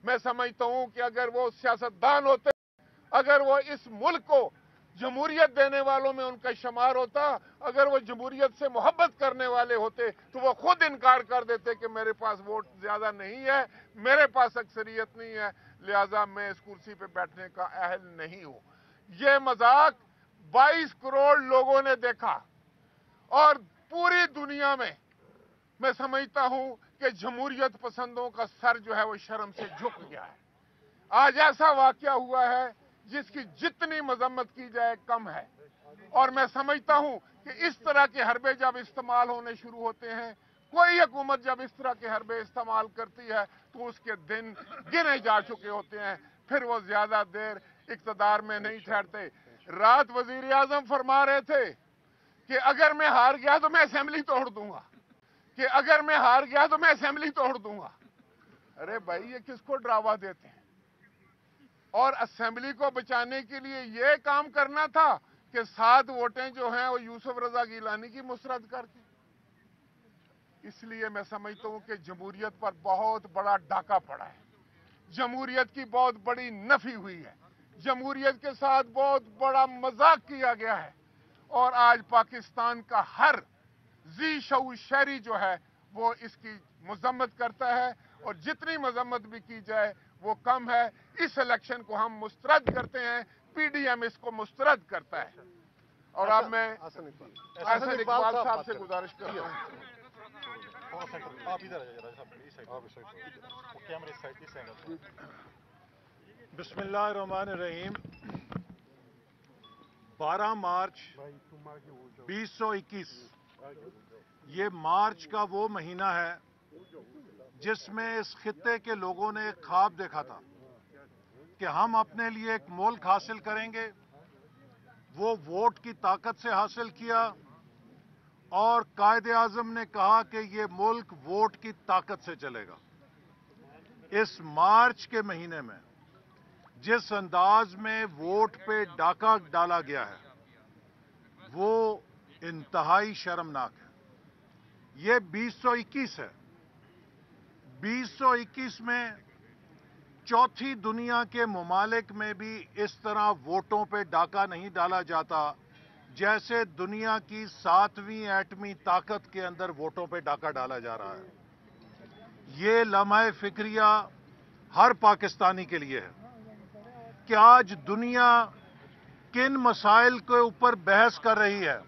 मैं समझता हूं कि अगर वो सियासतदान होते, अगर वो इस मुल्क को जमहूरियत देने वालों में उनका शुमार होता, अगर वो जमहूरियत से मोहब्बत करने वाले होते, तो वो खुद इनकार कर देते कि मेरे पास वोट ज्यादा नहीं है, मेरे पास अक्सरियत नहीं है, लिहाजा मैं इस कुर्सी पे बैठने का अहल नहीं हूं। ये मजाक 22 करोड़ लोगों ने देखा और पूरी दुनिया में मैं समझता हूं कि जमहूरियत पसंदों का सर जो है वो शर्म से झुक गया है। आज ऐसा वाकया हुआ है जिसकी जितनी मजम्मत की जाए कम है, और मैं समझता हूं कि इस तरह के हरबे जब इस्तेमाल होने शुरू होते हैं, कोई हुकूमत जब इस तरह के हरबे इस्तेमाल करती है तो उसके दिन गिने जा चुके होते हैं, फिर वो ज्यादा देर इक्तदार में नहीं ठहरते। रात वजीर आजम फरमा रहे थे कि अगर मैं हार गया तो मैं असेंबली तोड़ दूंगा, कि अगर मैं हार गया तो मैं असेंबली तोड़ दूंगा। अरे भाई, ये किसको ड्रावा देते हैं? और असेंबली को बचाने के लिए ये काम करना था कि 7 वोटें जो हैं वो यूसुफ रजा गिलानी की मुस्तरद करके। इसलिए मैं समझता हूं कि जमहूरियत पर बहुत बड़ा डाका पड़ा है, जमहूरियत की बहुत बड़ी नफी हुई है, जमहूरियत के साथ बहुत बड़ा मजाक किया गया है, और आज पाकिस्तान का हर जी शऊर शहरी जो है वो इसकी मजम्मत करता है, और जितनी मजम्मत भी की जाए वो कम है। इस इलेक्शन को हम मुस्तरद करते हैं, पीडीएम इसको मुस्तरद करता है। और अब मैं अहसन इकबाल साहब से गुजारिश करता हूँ। आप इधर आ जाइए साहब, इस साइड, आप इस साइड, वो कैमरे इस साइड, इस साइड। बिस्मिल्लाहिर्रहमानिर्रहीम। 12 मार्च 2021 ये मार्च का वो महीना है जिसमें इस खित्ते के लोगों ने एक ख्वाब देखा था कि हम अपने लिए एक मुल्क हासिल करेंगे। वो वोट की ताकत से हासिल किया, और कायदे आजम ने कहा कि ये मुल्क वोट की ताकत से चलेगा। इस मार्च के महीने में जिस अंदाज में वोट पे डाका डाला गया है वो इंतहाई शर्मनाक है। ये 2021 है। 2021 में चौथी दुनिया के ममालिक में भी इस तरह वोटों पे डाका नहीं डाला जाता जैसे दुनिया की 7वीं एटमी ताकत के अंदर वोटों पे डाका डाला जा रहा है। ये लम्हा फिक्रिया हर पाकिस्तानी के लिए है कि आज दुनिया किन मसाइल के ऊपर बहस कर रही है,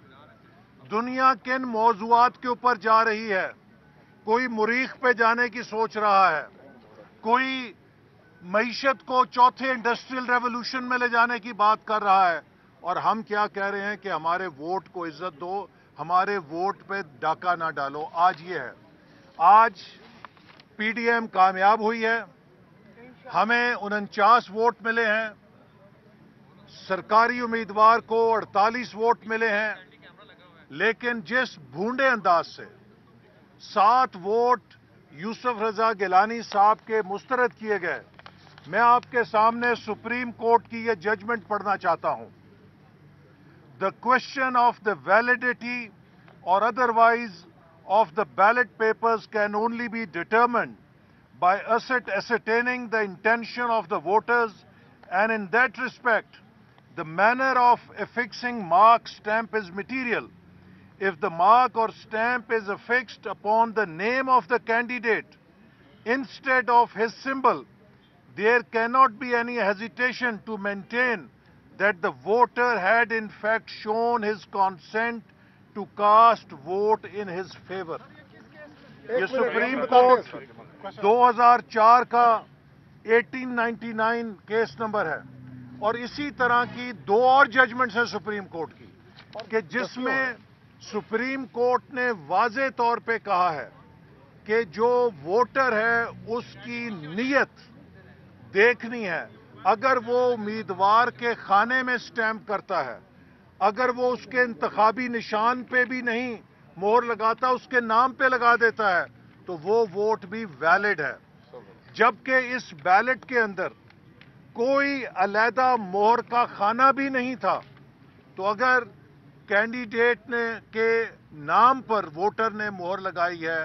दुनिया किन मौजूआत के ऊपर जा रही है। कोई मुरीख पे जाने की सोच रहा है, कोई मईशत को चौथे इंडस्ट्रियल रेवोल्यूशन में ले जाने की बात कर रहा है, और हम क्या कह रहे हैं कि हमारे वोट को इज्जत दो, हमारे वोट पे डाका ना डालो। आज ये है, आज पीडीएम कामयाब हुई है, हमें 49 वोट मिले हैं, सरकारी उम्मीदवार को 48 वोट मिले हैं, लेकिन जिस भूंडे अंदाज से 7 वोट यूसुफ रजा गिलानी साहब के मुस्तरद किए गए, मैं आपके सामने सुप्रीम कोर्ट की यह जजमेंट पढ़ना चाहता हूं। The question of the validity or otherwise of the ballot papers can only be determined by ascertaining the intention of the voters, and in that respect, the manner of affixing mark stamp is material. If the mark or stamp is affixed upon the name of the candidate instead of his symbol, there cannot be any hesitation to maintain that the voter had in fact shown his consent to cast vote in his favor. ये supreme court 2004 का 1899 case number है, और इसी तरह की 2 और judgements हैं supreme court की कि जिसमें सुप्रीम कोर्ट ने वाज़े तौर पे कहा है कि जो वोटर है उसकी नीयत देखनी है। अगर वो उम्मीदवार के खाने में स्टैंप करता है, अगर वो उसके इंतखाबी निशान पे भी नहीं मोहर लगाता, उसके नाम पे लगा देता है, तो वो वोट भी वैलिड है। जबकि इस बैलेट के अंदर कोई अलहदा मोहर का खाना भी नहीं था, तो अगर कैंडिडेट ने के नाम पर वोटर ने मोहर लगाई है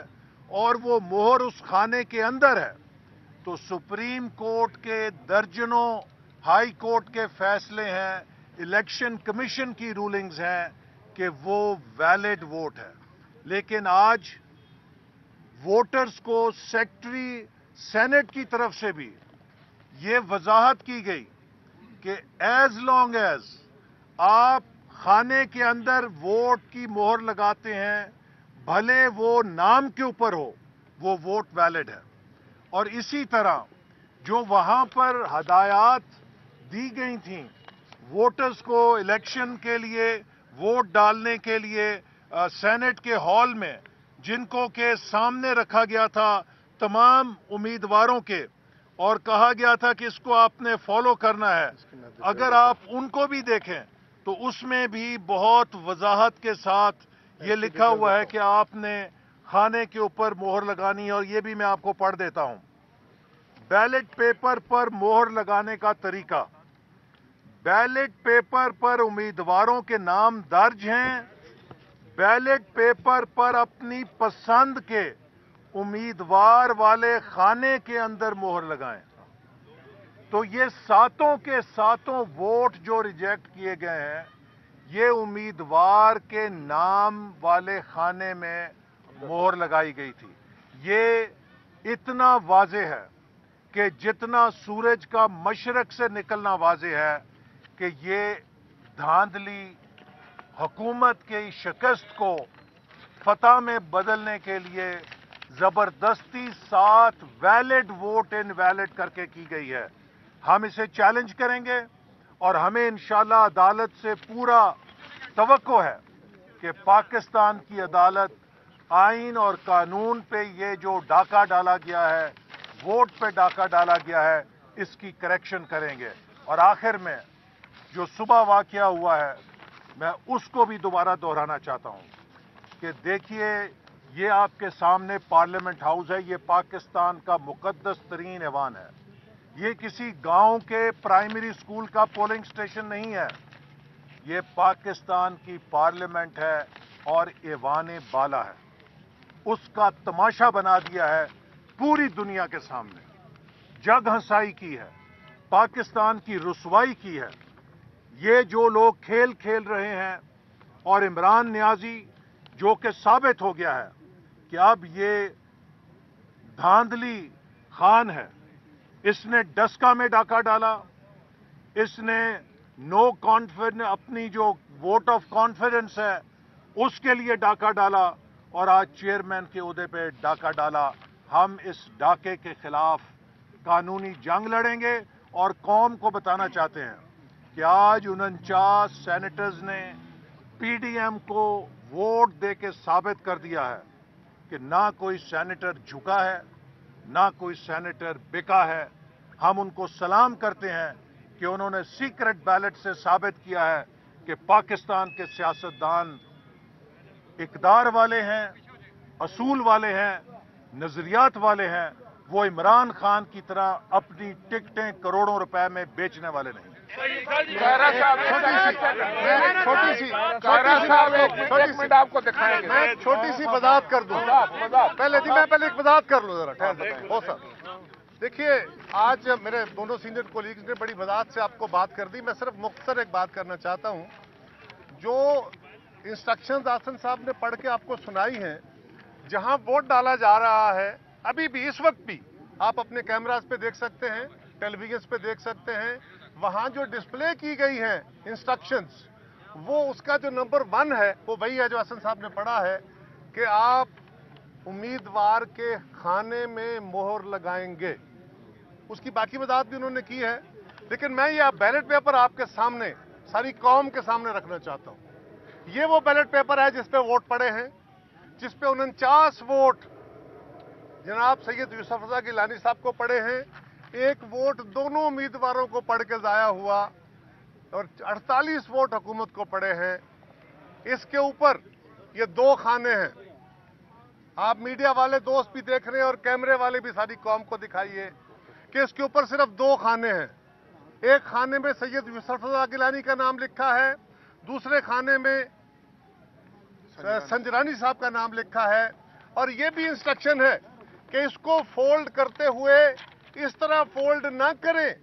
और वो मोहर उस खाने के अंदर है, तो सुप्रीम कोर्ट के दर्जनों हाई कोर्ट के फैसले हैं, इलेक्शन कमीशन की रूलिंग्स हैं कि वो वैलिड वोट है। लेकिन आज वोटर्स को सेक्रेटरी सेनेट की तरफ से भी ये वजाहत की गई कि एज लॉन्ग एज आप खाने के अंदर वोट की मोहर लगाते हैं, भले वो नाम के ऊपर हो, वो वोट वैलिड है। और इसी तरह जो वहां पर हदायत दी गई थी वोटर्स को इलेक्शन के लिए वोट डालने के लिए सेनेट के हॉल में, जिनको के सामने रखा गया था तमाम उम्मीदवारों के, और कहा गया था कि इसको आपने फॉलो करना है, अगर आप उनको भी देखें तो उसमें भी बहुत वजाहत के साथ ये लिखा हुआ है कि आपने खाने के ऊपर मोहर लगानी है। और ये भी मैं आपको पढ़ देता हूं। बैलेट पेपर पर मोहर लगाने का तरीका, बैलेट पेपर पर उम्मीदवारों के नाम दर्ज हैं, बैलेट पेपर पर अपनी पसंद के उम्मीदवार वाले खाने के अंदर मोहर लगाएं। तो ये सातों के सातों वोट जो रिजेक्ट किए गए हैं, ये उम्मीदवार के नाम वाले खाने में मोहर लगाई गई थी। ये इतना वाज़ेह है कि जितना सूरज का मशरक से निकलना वाज़ेह है कि ये धांधली हुकूमत की शिकस्त को फतह में बदलने के लिए जबरदस्ती 7 वैलिड वोट इनवैलिड करके की गई है। हम इसे चैलेंज करेंगे और हमें इंशाअल्लाह अदालत से पूरा तवक्को है कि पाकिस्तान की अदालत आइन और कानून पे ये जो डाका डाला गया है, वोट पे डाका डाला गया है, इसकी करेक्शन करेंगे। और आखिर में जो सुबह वाकया हुआ है, मैं उसको भी दोबारा दोहराना चाहता हूं कि देखिए, ये आपके सामने पार्लियामेंट हाउस है, ये पाकिस्तान का मुकद्दस तरीन ऐवान है। ये किसी गांव के प्राइमरी स्कूल का पोलिंग स्टेशन नहीं है, ये पाकिस्तान की पार्लियामेंट है और ऐवान बाला है। उसका तमाशा बना दिया है पूरी दुनिया के सामने, जग हंसाई की है, पाकिस्तान की रुसवाई की है। ये जो लोग खेल खेल रहे हैं, और इमरान नियाजी जो कि साबित हो गया है कि अब ये धांधली खान है, इसने डस्का में डाका डाला, इसने नो कॉन्फिडेंस, अपनी जो वोट ऑफ कॉन्फिडेंस है उसके लिए डाका डाला, और आज चेयरमैन के ओहदे पे डाका डाला। हम इस डाके के खिलाफ कानूनी जंग लड़ेंगे और कौम को बताना चाहते हैं कि आज 49 सेनेटर्स ने पीडीएम को वोट दे के साबित कर दिया है कि ना कोई सेनेटर झुका है, ना कोई सेनेटर बिका है। हम उनको सलाम करते हैं कि उन्होंने सीक्रेट बैलेट से साबित किया है कि पाकिस्तान के सियासतदान इक़दार वाले हैं, असूल वाले हैं, नजरियात वाले हैं। वो इमरान खान की तरह अपनी टिकटें करोड़ों रुपए में बेचने वाले नहीं। एक मिनट आपको दिखाएंगे। मैं छोटी सी वजाहत कर दूं। पहले एक वजाहत कर लूं जरा, ठहर हो सर। देखिए, आज मेरे दोनों सीनियर कोलीग्स ने बड़ी वजाहत से आपको बात कर दी। मैं सिर्फ मुख्तसर एक बात करना चाहता हूं। जो इंस्ट्रक्शंस आसन साहब ने पढ़ के आपको सुनाई हैं, जहां वोट डाला जा रहा है, अभी भी इस वक्त भी आप अपने कैमरास पे देख सकते हैं, टेलीविजन पे देख सकते हैं, वहां जो डिस्प्ले की गई है इंस्ट्रक्शंस, वो उसका जो नंबर 1 है वो वही है जो हसन साहब ने पढ़ा है कि आप उम्मीदवार के खाने में मोहर लगाएंगे। उसकी बाकी वजाहत भी उन्होंने की है, लेकिन मैं ये बैलेट पेपर आपके सामने, सारी कौम के सामने रखना चाहता हूं। ये वो बैलेट पेपर है जिस पे वोट पड़े हैं, जिस पे 49 वोट जनाब सैयद यूसुफ रजा गिलानी साहब को पड़े हैं, 1 वोट दोनों उम्मीदवारों को पढ़ के जाया हुआ, और 48 वोट हुकूमत को पड़े हैं। इसके ऊपर ये 2 खाने हैं। आप मीडिया वाले दोस्त भी देख रहे हैं और कैमरे वाले भी, सारी कौम को दिखाइए कि इसके ऊपर सिर्फ 2 खाने हैं। एक खाने में सैयद यूसुफ रजा गिलानी का नाम लिखा है, दूसरे खाने में संजरानी साहब का नाम लिखा है। और यह भी इंस्ट्रक्शन है कि इसको फोल्ड करते हुए इस तरह फोल्ड ना करें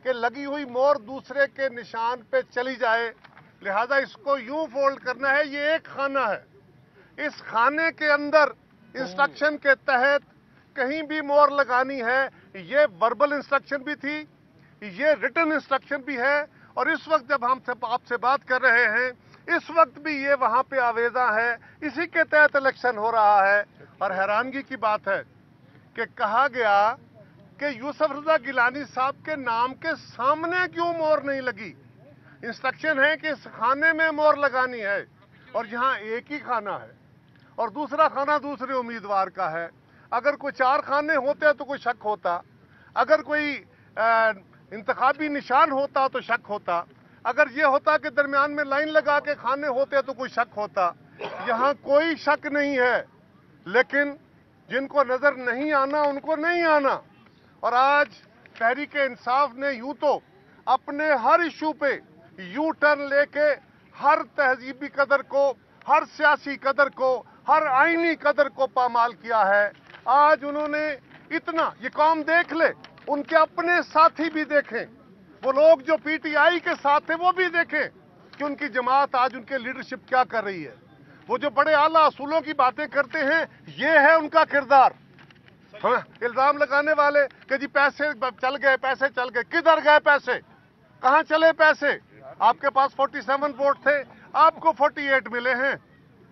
कि लगी हुई मोहर दूसरे के निशान पे चली जाए। लिहाजा इसको यूं फोल्ड करना है। ये एक खाना है, इस खाने के अंदर इंस्ट्रक्शन के तहत कहीं भी मोहर लगानी है। ये वर्बल इंस्ट्रक्शन भी थी, ये रिटन इंस्ट्रक्शन भी है, और इस वक्त जब हम आपसे बात कर रहे हैं इस वक्त भी ये वहां पे आवेजा है। इसी के तहत इलेक्शन हो रहा है। और हैरानगी की बात है कि कहा गया कि यूसुफ रजा गिलानी साहब के नाम के सामने क्यों मोहर नहीं लगी। इंस्ट्रक्शन है कि इस खाने में मोहर लगानी है, और यहां एक ही खाना है और दूसरा खाना दूसरे उम्मीदवार का है। अगर कोई 4 खाने होते तो कोई शक होता, अगर कोई इंतखाबी निशान होता तो शक होता, अगर ये होता कि दरमियान में लाइन लगा के खाने होते तो कोई शक होता। यहां कोई शक नहीं है, लेकिन जिनको नजर नहीं आना उनको नहीं आना। और आज तहरीक इंसाफ ने यूं तो अपने हर इशू पे यू टर्न लेके हर तहजीबी कदर को, हर सियासी कदर को, हर आईनी कदर को पामाल किया है। आज उन्होंने इतना, ये कौम देख ले, उनके अपने साथी भी देखें, वो लोग जो पीटीआई के साथ थे वो भी देखें कि उनकी जमात आज उनके लीडरशिप क्या कर रही है। वो जो बड़े आला असूलों की बातें करते हैं, ये है उनका किरदार। इल्जाम लगाने वाले कि जी पैसे चल गए, पैसे चल गए, किधर गए पैसे, कहां चले पैसे? आपके पास 47 वोट थे, आपको 48 मिले हैं,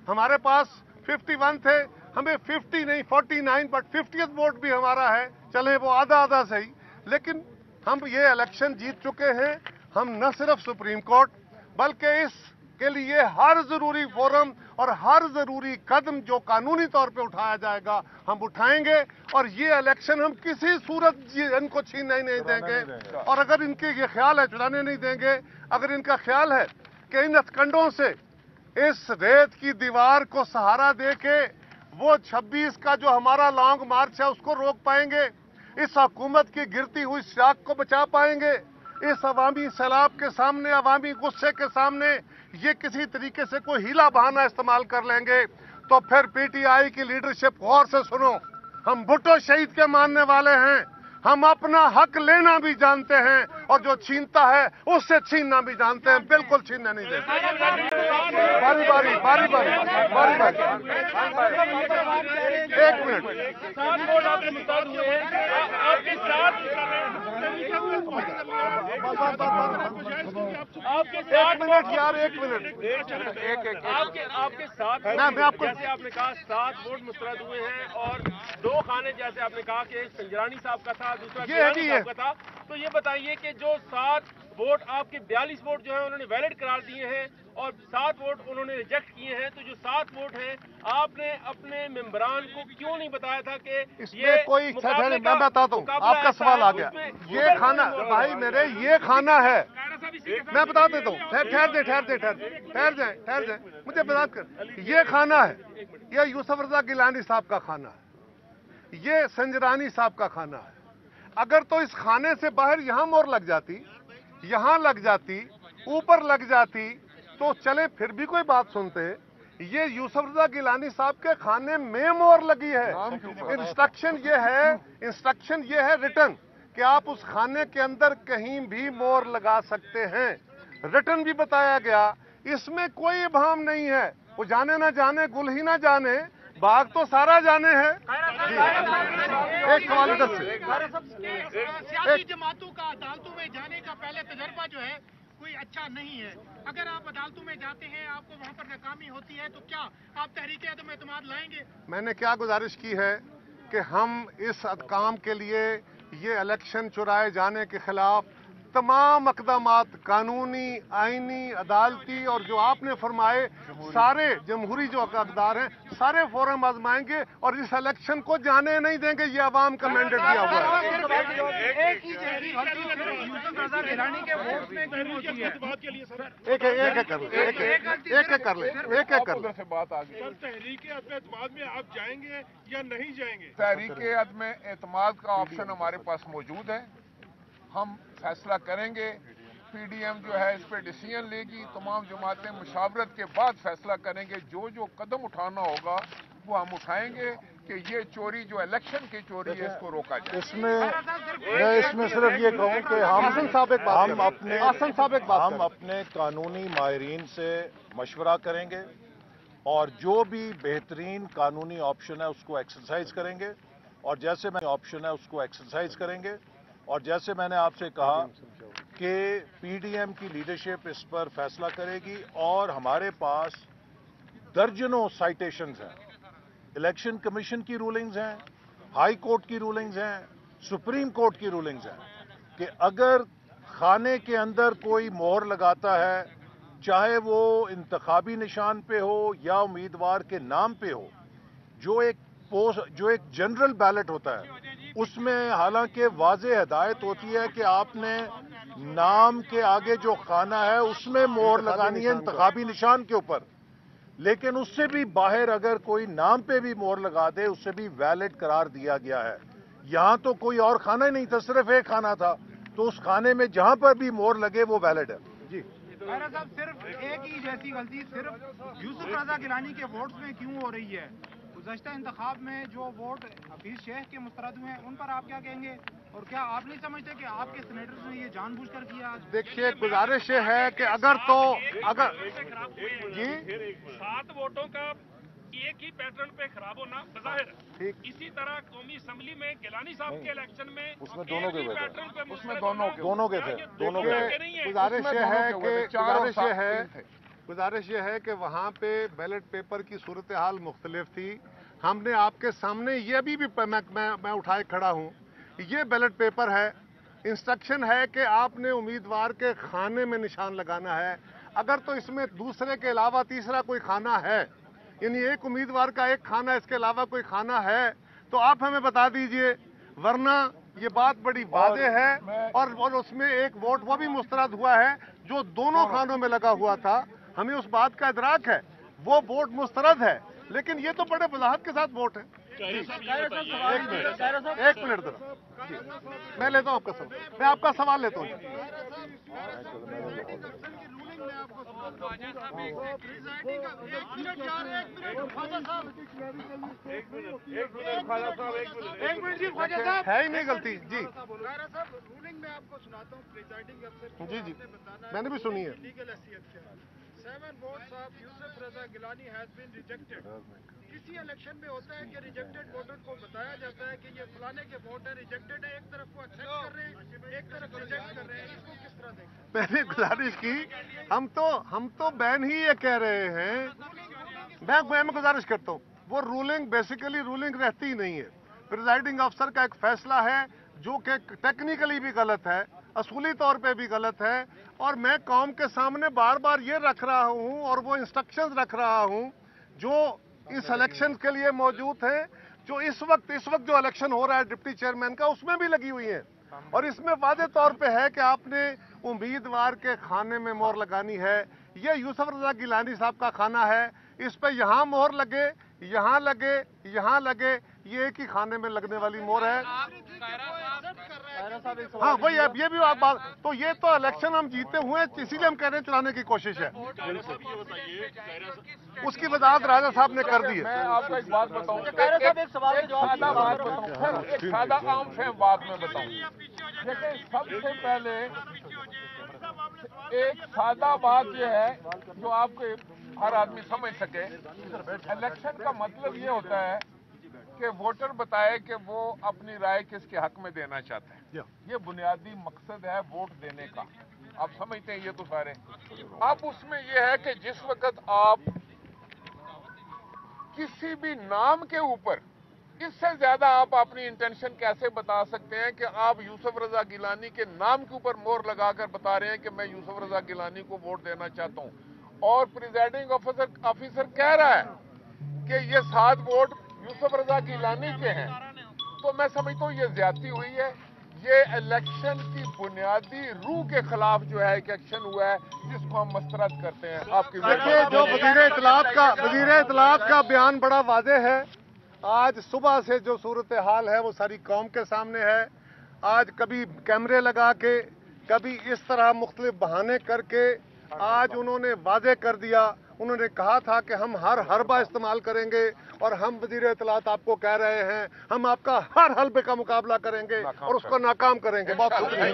हमारे पास 51 थे, हमें 50 नहीं 49 बट 50th वोट भी हमारा है। चले वो आधा आधा सही, लेकिन हम ये इलेक्शन जीत चुके हैं। हम न सिर्फ सुप्रीम कोर्ट बल्कि इसके लिए हर जरूरी फोरम और हर जरूरी कदम जो कानूनी तौर पे उठाया जाएगा हम उठाएंगे, और ये इलेक्शन हम किसी सूरत इनको छीनने नहीं देंगे। और अगर इनके ये ख्याल है चुराने नहीं देंगे, अगर इनका ख्याल है कि इन हथकंडों से इस रेत की दीवार को सहारा देके वो 26 का जो हमारा लॉन्ग मार्च है उसको रोक पाएंगे, इस हुकूमत की गिरती हुई शाख को बचा पाएंगे, इस अवामी सैलाब के सामने, अवामी गुस्से के सामने ये किसी तरीके से कोई हीला बहाना इस्तेमाल कर लेंगे, तो फिर पीटीआई की लीडरशिप गौर से सुनो। हम भुट्टो शहीद के मानने वाले हैं, हम अपना हक लेना भी जानते हैं, और जो छीनता है उससे छीनना भी जानते हैं। बिल्कुल छीनने नहीं देते। बारी बारी बारी बारी बारी बारी एक मिनट, यार एक मिनट, आपके साथ मैं आपको, जैसे आपने कहा 7 वोट मुस्तरद हुए हैं, और 2 खाने जैसे आपने कहा कि एक संजरानी साहब का था, दूसरा गिलानी साहब का था। तो ये बताइए कि जो 7 वोट आपके 42 वोट जो है उन्होंने वैलिड करार दिए हैं और 7 वोट उन्होंने रिजेक्ट किए हैं, तो जो 7 वोट हैं आपने अपने मेंबरान को क्यों नहीं बताया था कि ये कोई मैं बताता हूँ, आपका सवाल आ गया। ये खाना भाई मेरे, ये खाना है, मैं बता देता हूँ। ठहर जाए, मुझे बता कर, ये खाना है, ये यूसुफ रजा गिलानी साहब का खाना है, ये संजरानी साहब का खाना है। अगर तो इस खाने से बाहर यहां मोहर लग जाती, यहां लग जाती, ऊपर लग जाती, तो चले फिर भी कोई बात सुनते। ये यूसुफ रजा गिलानी साहब के खाने में मोहर लगी है। इंस्ट्रक्शन ये है रिटर्न कि आप उस खाने के अंदर कहीं भी मोहर लगा सकते हैं। रिटर्न भी बताया गया, इसमें कोई इबाहम नहीं है। वो जाने ना जाने, गुल ही ना जाने, बाग तो सारा जाने है। एक सवाल इधर से, सियासी जमातों का अदालतों में जाने का पहले तजर्बा जो है कोई अच्छा नहीं है। अगर आप अदालतों में जाते हैं, आपको वहां पर नाकामी होती है, तो क्या आप तहरीक अदम एतमाद लाएंगे? मैंने क्या गुजारिश की है कि हम इस काम के लिए ये इलेक्शन चुराए जाने के खिलाफ तमाम अक़दामात कानूनी, आईनी, अदालती और जो आपने फरमाए सारे जमहूरी जो अक़दार हैं सारे फोरम आजमाएंगे और इस इलेक्शन को जाने नहीं देंगे। ये अवाम का मैंडेट दिया हुआ है। एक कर ले। से बात आ गई। तहरीक एतमाद में आप जाएंगे या नहीं जाएंगे? तहरीक एतमाद का ऑप्शन हमारे पास मौजूद है, हम फैसला करेंगे। पीडीएम जो है इस पे डिसीजन लेगी, तमाम जमातें मुशावरत के बाद फैसला करेंगे। जो जो कदम उठाना होगा वो हम उठाएंगे। کہ یہ چوری جو الیکشن کی چوری ہے اس کو روکا جائے. اس میں صرف یہ کہوں کہ ہم اپنے قانونی ماہرین سے مشورہ کریں گے اور جو بھی بہترین قانونی آپشن ہے اس کو ایکسرسائز کریں گے اور جیسے میں نے آپ سے کہا کہ پی ڈی ایم کی لیڈرشپ اس پر فیصلہ کرے گی اور ہمارے پاس درجنوں سائٹیشنز ہیں. الیکشن کمیشن کی رولنگز ہیں, ہائی کورٹ کی رولنگز ہیں, سپریم کورٹ کی رولنگز ہیں کہ اگر خانے کے اندر کوئی مہر لگاتا ہے, چاہے وہ انتخابی نشان پہ ہو یا امیدوار کے نام پہ ہو, جو ایک جنرل بیلٹ ہوتا ہے اس میں حالانکہ واضح ہدایت ہوتی ہے کہ آپ نے نام کے آگے جو خانہ ہے اس میں مہر لگانی ہے انتخابی نشان کے اوپر, لیکن اس سے بھی باہر اگر کوئی نام پہ بھی مہر لگا دے اسے بھی ویلڈ قرار دیا گیا ہے. یہاں تو کوئی اور خانہ ہی نہیں تھا, صرف ایک خانہ تھا, تو اس خانے میں جہاں پر بھی مہر لگے وہ ویلڈ ہے. جی خیرہ صاحب, صرف ایک ہی جیسی غلطی صرف یوسف رضا گیلانی کے ووٹس میں کیوں ہو رہی ہے؟ گزشتہ انتخاب میں جو ووٹ حفیظ شیخ کے مسترد ہوئے ہیں ان پر آپ کیا کہیں گے, اور کیا آپ نہیں سمجھتے کہ آپ کے سینیٹرز نے یہ جان بوجھ کر کیا؟ دیکھیے, گزارش یہ ہے کہ اگر 7 ووٹوں کا ایک ہی پیٹرن پہ خراب ہونا بظاہر ہے, اسی طرح قومی اسمبلی میں گیلانی صاحب کے الیکشن میں دونوں کے تھے. گزارش یہ ہے کہ وہاں پہ بیلٹ پیپر کی صورتحال مختلف تھی. ہم نے آپ کے سامنے یہ ابھی بھی میں اٹھائے کھڑا ہوں, یہ بیلٹ پیپر ہے, انسٹرکشن ہے کہ آپ نے امیدوار کے خانے میں نشان لگانا ہے. اگر تو اس میں دوسرے کے علاوہ تیسرا کوئی خانہ ہے, یعنی ایک امیدوار کا ایک خانہ اس کے علاوہ کوئی خانہ ہے, تو آپ ہمیں بتا دیجئے, ورنہ یہ بات بڑی واضح ہے. اور اس میں ایک ووٹ وہ بھی مسترد ہوا ہے جو دونوں خانوں میں لگا ہوا تھا, ہمیں اس بات کا ادراک ہے, وہ ووٹ مسترد ہے, لیکن یہ تو بڑے وضاحت کے ساتھ ووٹ ہے. ایک منٹ ذرا, میں لیتا ہوں آپ کا سوال, میں آپ کا سوال لیتا ہوں. ہے ہی نہیں غلطی. جی رولنگ میں آپ کو سناتا ہوں, پریزائڈنگ افسر جی میں نے بھی سنی ہے. 7 votes of Yusuf Raza Gilani has been rejected. کسی الیکشن میں ہوتا ہے کہ ریجیکٹڈ ووٹر کو بتایا جاتا ہے کہ یہ فلانے کے ووٹ ہیں, ریجیکٹڈ ہے, ایک طرف کو ایکسپٹ کر رہے ہیں, ایک طرف ریجیکٹ کر رہے ہیں, اس کو کس طرح دیکھتے ہیں؟ میں نے گزارش کی, ہم تو بین ہی یہ کہہ رہے ہیں, میں گزارش کرتا ہوں, وہ رولنگ بیسیکلی رولنگ رہتی ہی نہیں ہے. پریزائڈنگ افسر کا ایک فیصلہ ہے جو کہ ٹیکنیکلی بھی غلط ہے, اصولی طور پہ بھی غلط ہے, اور میں قوم کے سامنے بار بار یہ رکھ رہا ہوں اور وہ انسٹرکشنز رکھ رہا ہوں جو اس الیکشن کے لیے موجود ہیں, جو اس وقت جو الیکشن ہو رہا ہے ڈپٹی چیئرمین کا, اس میں بھی لگی ہوئی ہیں. اور اس میں واضح طور پہ ہے کہ آپ نے امیدوار کے خانے میں مہر لگانی ہے. یہ یوسف رضا گیلانی صاحب کا خانہ ہے, اس پہ یہاں مہر لگے, یہاں لگے, یہاں لگے, یہ ایک ہی خانے میں لگنے والی مہر ہے. ہاں وہی ہے, یہ بھی بات. تو یہ تو الیکشن ہم جیتے ہوئے ہیں, اسی لیے ہم کہہ رہے ہیں چلانے کی کوشش ہے. اس کی وضاحت راجہ صاحب نے کر دی ہے. میں آپ کو ایک بات بتاؤں, ایک سادہ عام فہم بات میں بتاؤں. دیکھیں, سب سے پہلے ایک سادہ بات یہ ہے جو آپ کو ہر آدمی سمجھ سکے. الیکشن کا مطلب یہ ہوتا ہے کہ ووٹر بتائے کہ وہ اپنی رائے کس کے حق میں دینا چاہتے ہیں. یہ بنیادی مقصد ہے ووٹ دینے کا, آپ سمجھتے ہیں یہ تو سارے. اب اس میں یہ ہے کہ جس وقت آپ کسی بھی نام کے اوپر, اس سے زیادہ آپ اپنی انٹینشن کیسے بتا سکتے ہیں کہ آپ یوسف رضا گیلانی کے نام کے اوپر مہر لگا کر بتا رہے ہیں کہ میں یوسف رضا گیلانی کو ووٹ دینا چاہتا ہوں, اور پریزائڈنگ آفیسر کہہ رہا ہے کہ یہ 7 ووٹ یوسف رضا گیلانی کے ہیں. تو میں سمجھتا ہوں یہ زیادتی ہوئی ہے. یہ الیکشن کی بنیادی روح کے خلاف جو ہے ایک ایکشن ہوا ہے جس کو ہم مسترد کرتے ہیں. آپ کی جو وزیر اطلاعات کا بیان بڑا واضح ہے. آج صبح سے جو صورتحال ہے وہ ساری قوم کے سامنے ہے. آج کبھی کیمرے لگا کے, کبھی اس طرح مختلف بہانے کر کے آج انہوں نے واضح کر دیا उन्होंने कहा था कि हम हर हरबा इस्तेमाल करेंगे और हम वजीर इत्तलात आपको कह रहे हैं हम आपका हर हलबे का मुकाबला करेंगे और उसको नाकाम करेंगे। बहुत शुक्रिया।